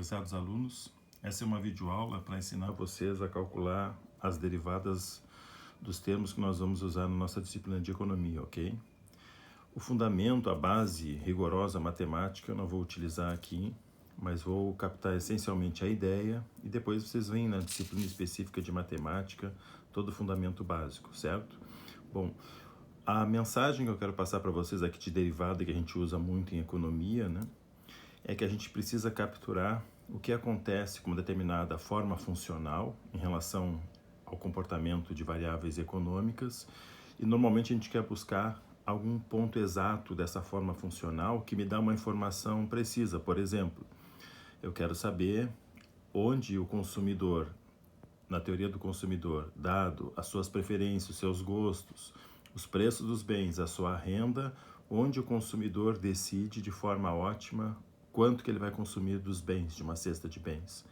Prezados alunos, essa é uma videoaula para ensinar vocês a calcular as derivadas dos termos que nós vamos usar na nossa disciplina de economia, ok? O fundamento, a base rigorosa matemática eu não vou utilizar aqui, mas vou captar essencialmente a ideia e depois vocês veem na disciplina específica de matemática todo o fundamento básico, certo? Bom, a mensagem que eu quero passar para vocês aqui de derivada, que a gente usa muito em economia, né? É que a gente precisa capturar o que acontece com uma determinada forma funcional em relação ao comportamento de variáveis econômicas e normalmente a gente quer buscar algum ponto exato dessa forma funcional que me dá uma informação precisa. Por exemplo, eu quero saber onde o consumidor, na teoria do consumidor, dado as suas preferências, os seus gostos, os preços dos bens, a sua renda, onde o consumidor decide de forma ótima quanto que ele vai consumir dos bens, de uma cesta de bens.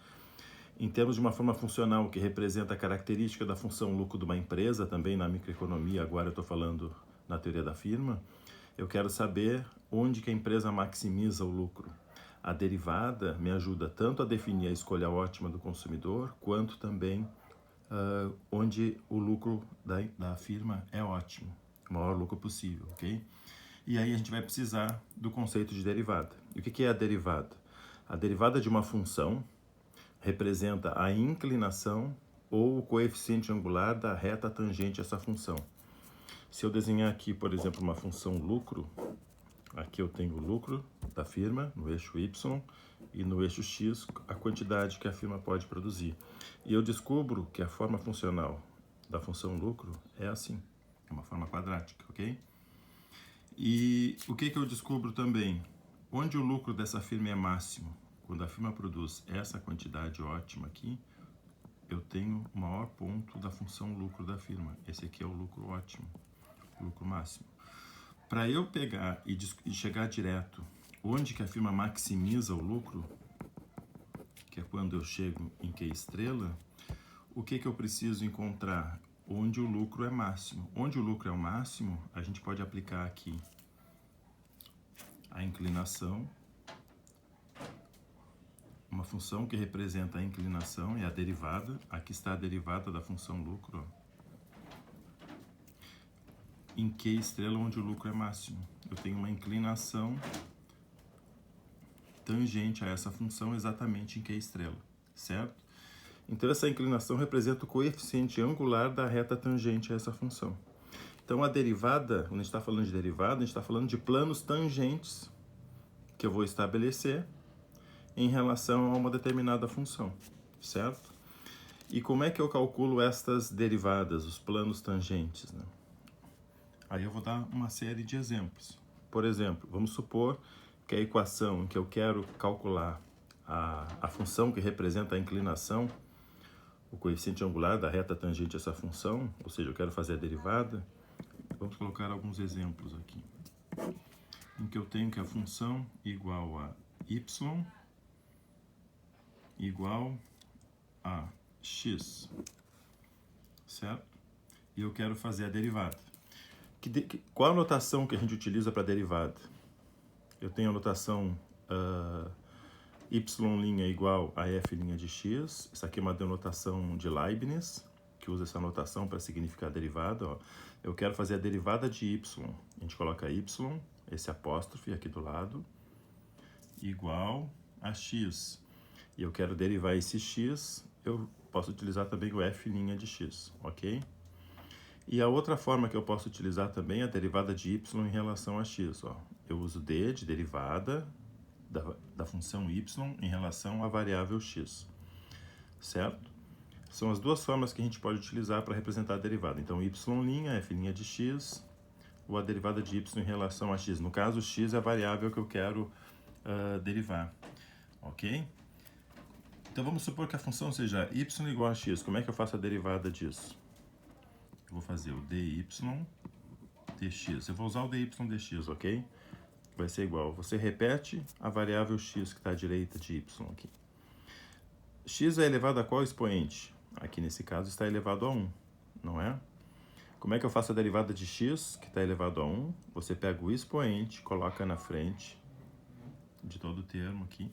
Em termos de uma forma funcional que representa a característica da função lucro de uma empresa, também na microeconomia, agora eu estou falando na teoria da firma, eu quero saber onde que a empresa maximiza o lucro. A derivada me ajuda tanto a definir a escolha ótima do consumidor, quanto também onde o lucro da firma é ótimo, o maior lucro possível, ok? E aí a gente vai precisar do conceito de derivada. E o que é a derivada? A derivada de uma função representa a inclinação ou o coeficiente angular da reta tangente a essa função. Se eu desenhar aqui, por exemplo, uma função lucro, aqui eu tenho o lucro da firma no eixo Y e no eixo X a quantidade que a firma pode produzir. E eu descubro que a forma funcional da função lucro é assim, é uma forma quadrática, ok? E o que eu descubro também? Onde o lucro dessa firma é máximo? Quando a firma produz essa quantidade ótima aqui, eu tenho o maior ponto da função lucro da firma. Esse aqui é o lucro ótimo, o lucro máximo. Para eu pegar e chegar direto onde que a firma maximiza o lucro, que é quando eu chego em Q estrela, o que eu preciso encontrar? Onde o lucro é máximo. Onde o lucro é o máximo, a gente pode aplicar aqui a inclinação, uma função que representa a inclinação é a derivada. Aqui está a derivada da função lucro, ó. Em Q estrela, onde o lucro é máximo. Eu tenho uma inclinação tangente a essa função exatamente em Q estrela, certo? Então essa inclinação representa o coeficiente angular da reta tangente a essa função. Então a derivada, quando a gente está falando de derivada, a gente está falando de planos tangentes que eu vou estabelecer em relação a uma determinada função, certo? E como é que eu calculo estas derivadas, os planos tangentes, né? Aí eu vou dar uma série de exemplos. Por exemplo, vamos supor que a equação em que eu quero calcular a função que representa a inclinação, o coeficiente angular da reta tangente a essa função, ou seja, eu quero fazer a derivada. Vamos colocar alguns exemplos aqui. Em que eu tenho que a função igual a y igual a x, certo? E eu quero fazer a derivada. Qual a notação que a gente utiliza para derivada? Eu tenho a notação y' igual a f' de x. Isso aqui é uma denotação de Leibniz, que usa essa notação para significar a derivada. Ó. Eu quero fazer a derivada de y. A gente coloca y, esse apóstrofe aqui do lado, igual a x. E eu quero derivar esse x, eu posso utilizar também o f' de x, ok? E a outra forma que eu posso utilizar também é a derivada de y em relação a x. Ó. Eu uso d de derivada da função y em relação à variável x, certo? São as duas formas que a gente pode utilizar para representar a derivada. Então, y', f' de x, ou a derivada de y em relação a x. No caso, x é a variável que eu quero derivar, ok? Então, vamos supor que a função seja y igual a x. Como é que eu faço a derivada disso? Eu vou fazer o dy dx. Eu vou usar o dy dx, ok? Vai ser igual. Você repete a variável x que está à direita de y aqui. X é elevado a qual expoente? Aqui nesse caso está elevado a 1, não é? Como é que eu faço a derivada de x, que está elevado a 1? Você pega o expoente, coloca na frente de todo o termo aqui,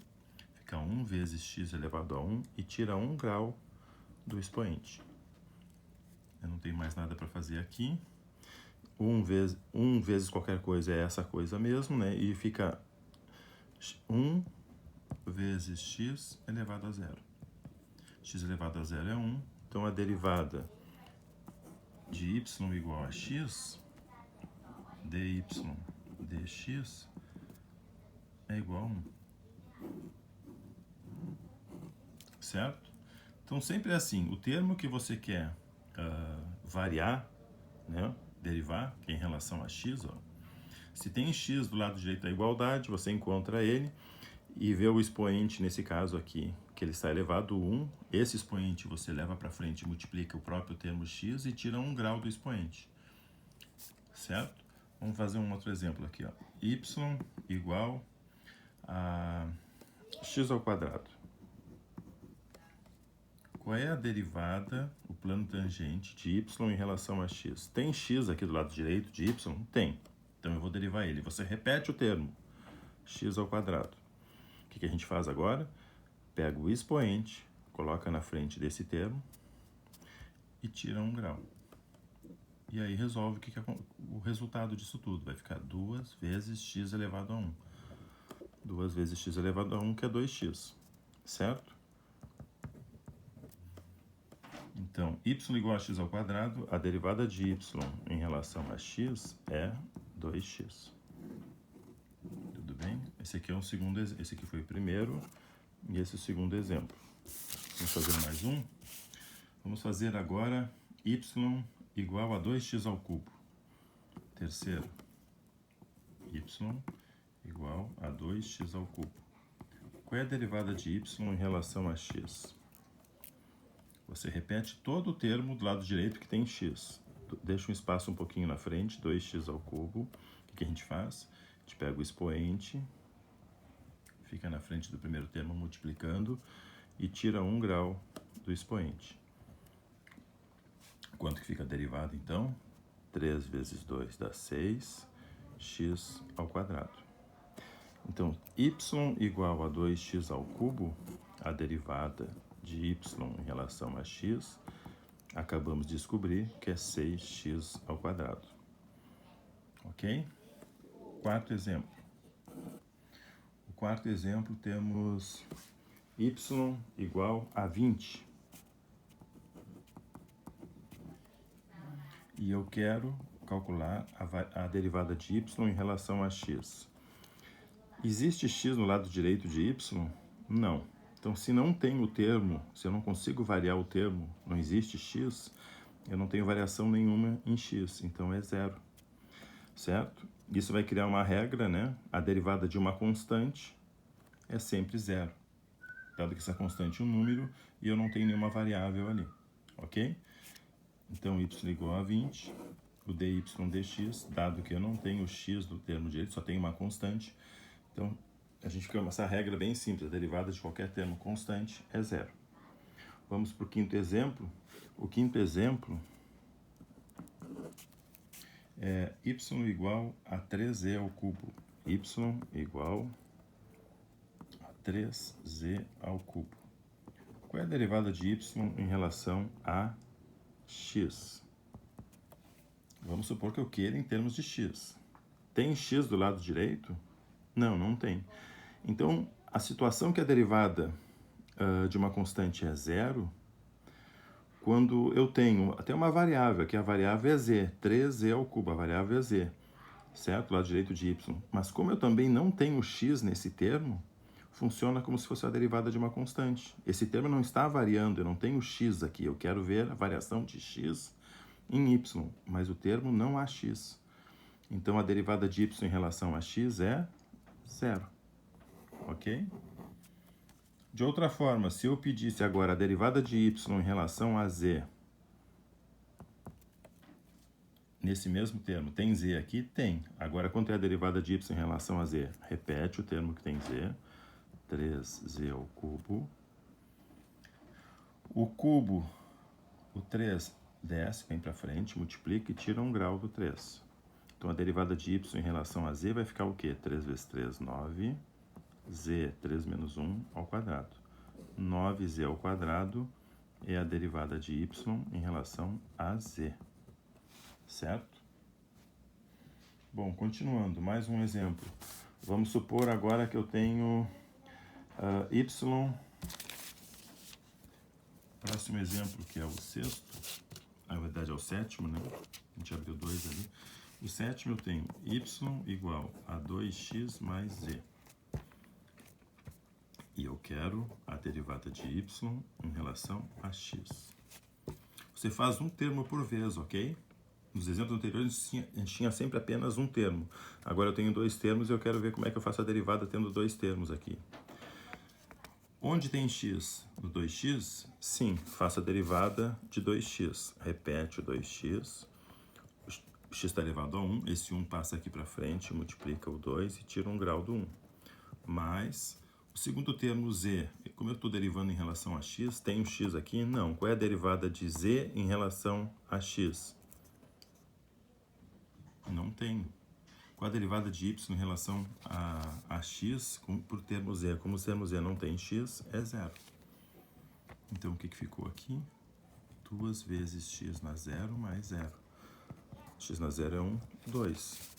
fica 1 vezes x elevado a 1 e tira 1 grau do expoente. Eu não tenho mais nada para fazer aqui. 1 vezes qualquer coisa é essa coisa mesmo, né? E fica 1 vezes x elevado a 0. X elevado a 0 é 1. Então, a derivada de y igual a x, dy dx, é igual a 1. Certo? Então, sempre é assim. O termo que você quer variar, né? Derivar, que é em relação a x, ó. Se tem x do lado direito da igualdade, você encontra ele e vê o expoente, nesse caso aqui, que ele está elevado a 1. Esse expoente você leva para frente e multiplica o próprio termo x e tira 1 grau do expoente. Certo? Vamos fazer um outro exemplo aqui, ó. Y igual a x ao quadrado. Qual é a derivada, o plano tangente de y em relação a x? Tem x aqui do lado direito de y? Tem. Então eu vou derivar ele. Você repete o termo, x ao quadrado. O que a gente faz agora? Pega o expoente, coloca na frente desse termo e tira 1 grau. E aí resolve o resultado disso tudo. Vai ficar 2 vezes x elevado a 1. 2 vezes x elevado a 1, que é 2x. Certo? Então, y igual a x ao quadrado, a derivada de y em relação a x é 2x. Tudo bem? Esse aqui é o segundo, esse aqui foi o primeiro e esse é o segundo exemplo. Vamos fazer mais um. Vamos fazer agora y igual a 2x ao cubo. Terceiro, y igual a 2x ao cubo. Qual é a derivada de y em relação a x? Você repete todo o termo do lado direito que tem x. Deixa um espaço um pouquinho na frente, 2x ao cubo. O que a gente faz? A gente pega o expoente, fica na frente do primeiro termo multiplicando e tira 1 grau do expoente. Quanto que fica a derivada, então? 3 vezes 2 dá 6, x ao quadrado. Então, y igual a 2x ao cubo, a derivada de y em relação a x, acabamos de descobrir que é 6x ao quadrado. Ok? Quarto exemplo. O quarto exemplo temos y igual a 20. E eu quero calcular a derivada de y em relação a x. Existe x no lado direito de y? Não. Então, se não tem o termo, se eu não consigo variar o termo, não existe x, eu não tenho variação nenhuma em x, então é zero. Certo? Isso vai criar uma regra, né? A derivada de uma constante é sempre zero. Dado que essa constante é um número e eu não tenho nenhuma variável ali. Ok? Então, y igual a 20, o dy dx, dado que eu não tenho o x do termo direito, só tenho uma constante. Então, a gente fica essa regra bem simples, a derivada de qualquer termo constante é zero. Vamos para o quinto exemplo. O quinto exemplo é y igual a 3z ao cubo. Y igual a 3z ao cubo. Qual é a derivada de y em relação a x? Vamos supor que eu queira em termos de x. Tem x do lado direito? Não, não tem. Então, a situação que a derivada de uma constante é zero, quando eu tenho até uma variável, que a variável é z, 3z ao cubo, a variável é z, certo? Lado direito de y. Mas como eu também não tenho x nesse termo, funciona como se fosse a derivada de uma constante. Esse termo não está variando, eu não tenho x aqui, eu quero ver a variação de x em y, mas o termo não há x. Então, a derivada de y em relação a x é zero. Ok? De outra forma, se eu pedisse agora a derivada de y em relação a z, nesse mesmo termo, tem z aqui? Tem. Agora, quanto é a derivada de y em relação a z? Repete o termo que tem z, 3z ao cubo. O cubo, o 3 desce, vem para frente, multiplica e tira 1 grau do 3. Então, a derivada de y em relação a z vai ficar o quê? 3 vezes 3, 9. z, 3 menos 1 ao quadrado. 9z ao quadrado é a derivada de y em relação a z, certo? Bom, continuando, mais um exemplo. Vamos supor agora que eu tenho y, próximo exemplo, que é o sexto, na verdade é o sétimo, né? A gente abriu 2 ali. O sétimo eu tenho y igual a 2x mais z. E eu quero a derivada de y em relação a x. Você faz um termo por vez, ok? Nos exemplos anteriores a gente tinha sempre apenas um termo. Agora eu tenho 2 termos e eu quero ver como é que eu faço a derivada tendo 2 termos aqui. Onde tem x? No 2x? Sim, faça a derivada de 2x. Repete o 2x. O x está elevado a 1. Esse 1 passa aqui para frente, multiplica o 2 e tira 1 grau do 1. Mais o segundo termo, z. Como eu estou derivando em relação a x, tem um x aqui? Não. Qual é a derivada de z em relação a x? Não tem. Qual a derivada de y em relação a x por termo z? Como o termo z não tem x, é 0. Então, o que ficou aqui? 2 vezes x na 0 mais 0. X na 0 é 1, 2.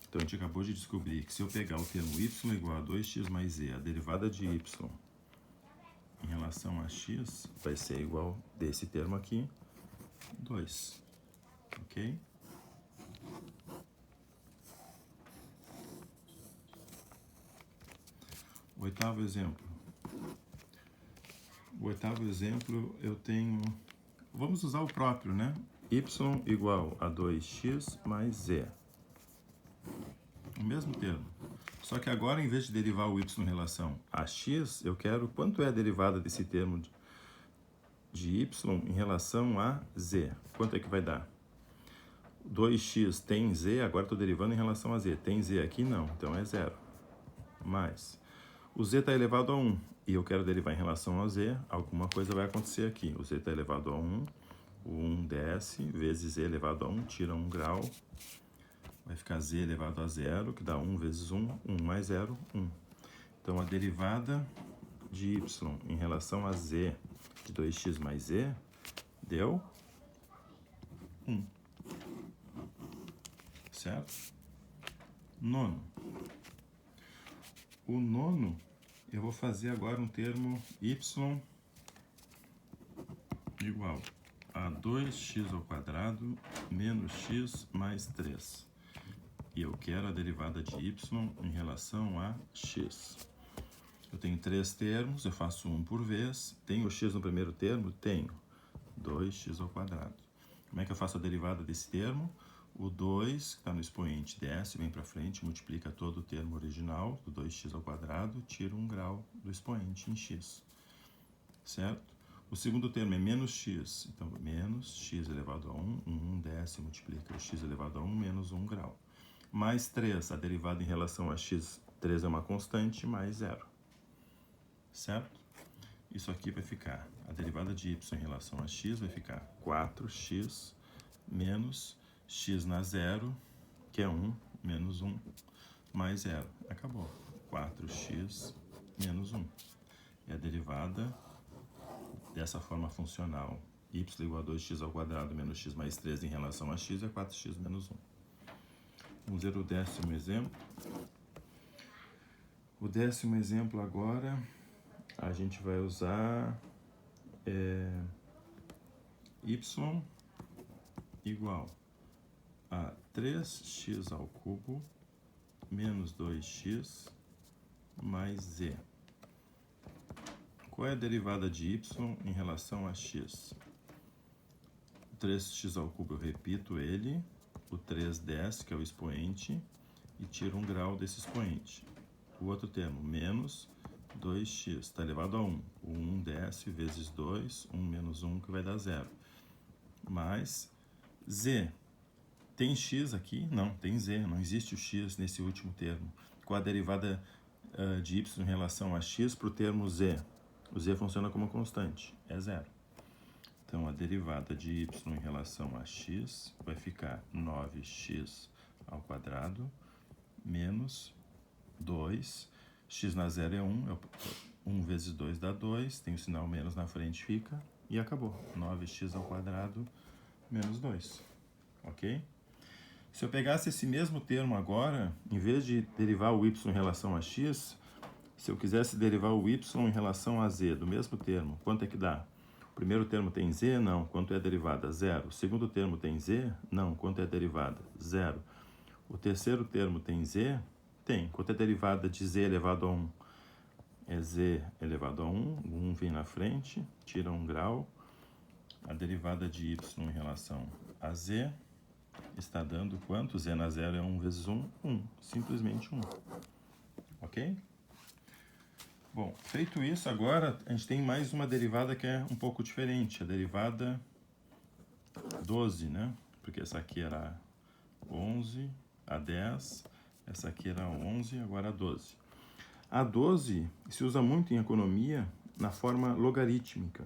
Então, a gente acabou de descobrir que se eu pegar o termo y igual a 2x mais z, a derivada de y em relação a x vai ser igual desse termo aqui, 2. Ok? Oitavo exemplo. O oitavo exemplo eu tenho... Vamos usar o próprio, né? Y igual a 2x mais z. O mesmo termo. Só que agora, em vez de derivar o y em relação a x, eu quero quanto é a derivada desse termo de y em relação a z. Quanto é que vai dar? 2x tem z, agora estou derivando em relação a z. Tem z aqui? Não, então é 0. Mais... O z está elevado a 1 e eu quero derivar em relação a z, alguma coisa vai acontecer aqui. O z está elevado a 1, o 1 desce, vezes z elevado a 1, tira 1 grau, vai ficar z elevado a 0, que dá 1 vezes 1, 1 mais 0, 1. Então, a derivada de y em relação a z de 2x mais z deu 1. Certo? Nono. O nono, eu vou fazer agora um termo y igual a 2x ao quadrado menos x mais 3. E eu quero a derivada de y em relação a x. Eu tenho 3 termos, eu faço um por vez. Tenho x no primeiro termo? Tenho. 2x ao quadrado. Como é que eu faço a derivada desse termo? O 2, que está no expoente, desce, vem para frente, multiplica todo o termo original, do 2x ao quadrado, tira 1 grau do expoente em x. Certo? O segundo termo é menos x. Então, menos x elevado a 1, 1 desce, multiplica o x elevado a 1, menos 1 grau. Mais 3, a derivada em relação a x, 3 é uma constante, mais 0. Certo? Isso aqui vai ficar, a derivada de y em relação a x vai ficar 4x menos x na 0, que é 1, menos 1, mais 0. Acabou. 4x menos 1. É a derivada dessa forma funcional. Y igual a 2x ao quadrado menos x mais 3 em relação a x é 4x menos 1. Vamos ver o 10º exemplo. O 10º exemplo agora, a gente vai usar y igual a 3x ao cubo menos 2x mais z. Qual é a derivada de y em relação a x? 3x ao cubo eu repito ele, o 3 desce, que é o expoente, e tira 1 grau desse expoente. O outro termo, menos 2x, está elevado a 1. O 1 desce, vezes 2, 1 menos 1, que vai dar 0. Mais z. Tem x aqui? Não, tem z. Não existe o x nesse último termo. Qual a derivada de y em relação a x para o termo z? O z funciona como constante, é 0. Então, a derivada de y em relação a x vai ficar 9x ao quadrado menos 2. x na zero é 1, 1 vezes 2 dá 2, tem o sinal menos na frente, fica, e acabou. 9x² menos 2, ok? Se eu pegasse esse mesmo termo agora, em vez de derivar o y em relação a x, se eu quisesse derivar o y em relação a z do mesmo termo, quanto é que dá? O primeiro termo tem z? Não. Quanto é a derivada? 0. O segundo termo tem z? Não. Quanto é a derivada? 0. O terceiro termo tem z? Tem. Quanto é a derivada de z elevado a 1? É z elevado a 1. O 1 vem na frente, tira 1 grau. A derivada de y em relação a z está dando quanto? Z na 0 é 1 vezes 1? 1. Simplesmente 1. Ok? Bom, feito isso, agora a gente tem mais uma derivada que é um pouco diferente. A derivada 12, né? Porque essa aqui era 11, a 10, essa aqui era 11, agora a 12. A 12 se usa muito em economia na forma logarítmica.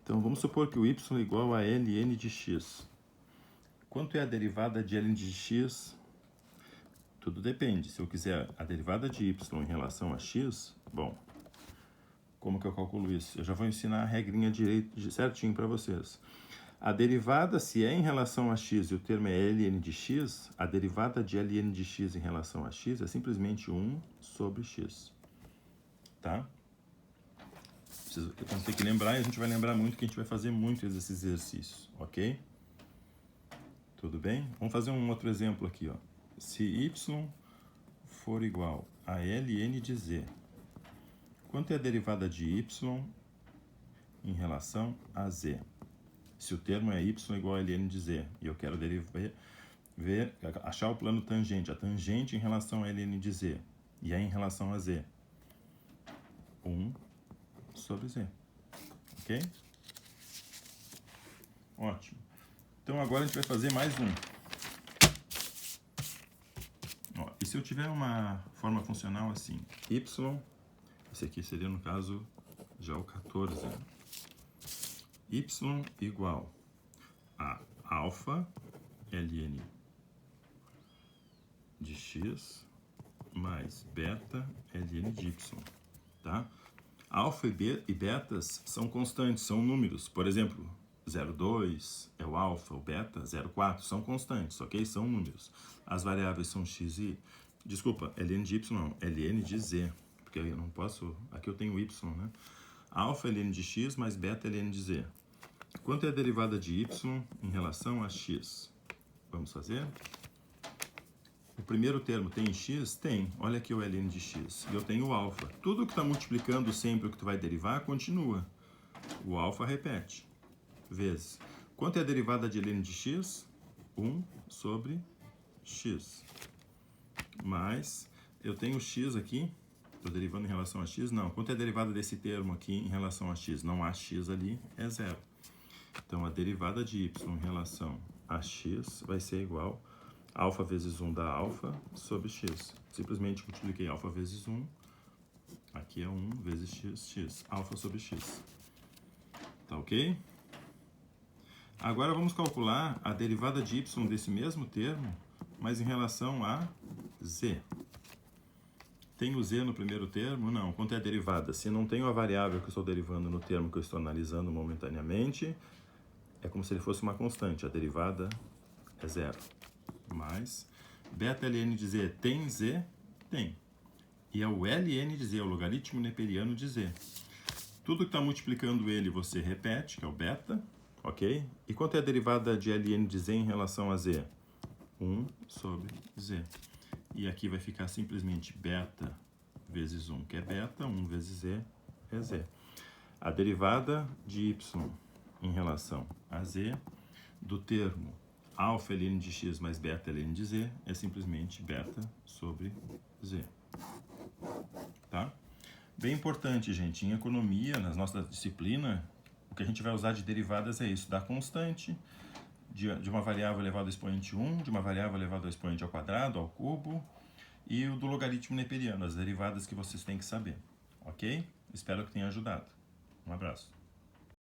Então, vamos supor que o y é igual a ln de x. Quanto é a derivada de ln de x? Tudo depende. Se eu quiser a derivada de y em relação a x, bom, como que eu calculo isso? Eu já vou ensinar a regrinha certinho para vocês. A derivada, se é em relação a x e o termo é ln de x, a derivada de ln de x em relação a x é simplesmente 1 sobre x. Tá? Vamos ter que lembrar, e a gente vai lembrar muito que a gente vai fazer muito esses exercícios, ok? Tudo bem? Vamos fazer um outro exemplo aqui, ó. Se y for igual a ln de z, quanto é a derivada de y em relação a z? Se o termo é y igual a ln de z, e eu quero achar o plano tangente, a tangente em relação a ln de z, e é em relação a z, 1 sobre z, ok? Ótimo. Então agora a gente vai fazer mais um. Ó, e se eu tiver uma forma funcional assim, y, esse aqui seria no caso já o 14, né? Y igual a alfa ln de x mais beta ln de y, tá? Alfa e betas são constantes, são números. Por exemplo, 0,2 é o alfa, o beta, 0,4 são constantes, ok? São números. As variáveis são x e... Desculpa, ln de y não, ln de z, porque eu não posso... Aqui eu tenho y, né? Alfa ln de x mais beta ln de z. Quanto é a derivada de y em relação a x? Vamos fazer? O primeiro termo tem x? Tem. Olha aqui o ln de x. E eu tenho o alfa. Tudo que está multiplicando sempre o que tu vai derivar, continua. O alfa repete. Vezes. Quanto é a derivada de ln de x? 1 sobre x. Mais, eu tenho x aqui. Estou derivando em relação a x? Não. Quanto é a derivada desse termo aqui em relação a x? Não há x ali, é 0. Então, a derivada de y em relação a x vai ser igual a alfa vezes 1 dá alfa sobre x. Simplesmente multipliquei alfa vezes 1. Aqui é 1 vezes x. Alfa sobre x. Tá ok? Agora vamos calcular a derivada de y desse mesmo termo, mas em relação a z. Tem o z no primeiro termo? Não. Quanto é a derivada? Se não tenho a variável que eu estou derivando no termo que eu estou analisando momentaneamente, é como se ele fosse uma constante. A derivada é 0. Mais beta ln de z tem z? Tem. E é o ln de z, o logaritmo neperiano de z. Tudo que está multiplicando ele você repete, que é o beta, ok? E quanto é a derivada de ln de z em relação a z? 1 sobre z. E aqui vai ficar simplesmente beta vezes 1, que é beta, 1 vezes z é z. A derivada de y em relação a z do termo alfa ln de x mais beta ln de z é simplesmente beta sobre z. Tá? Bem importante, gente, em economia, na nossa disciplina, o que a gente vai usar de derivadas é isso, da constante, de uma variável elevada ao expoente 1, de uma variável elevada ao expoente ao quadrado, ao cubo, e o do logaritmo neperiano, as derivadas que vocês têm que saber, ok? Espero que tenha ajudado. Um abraço.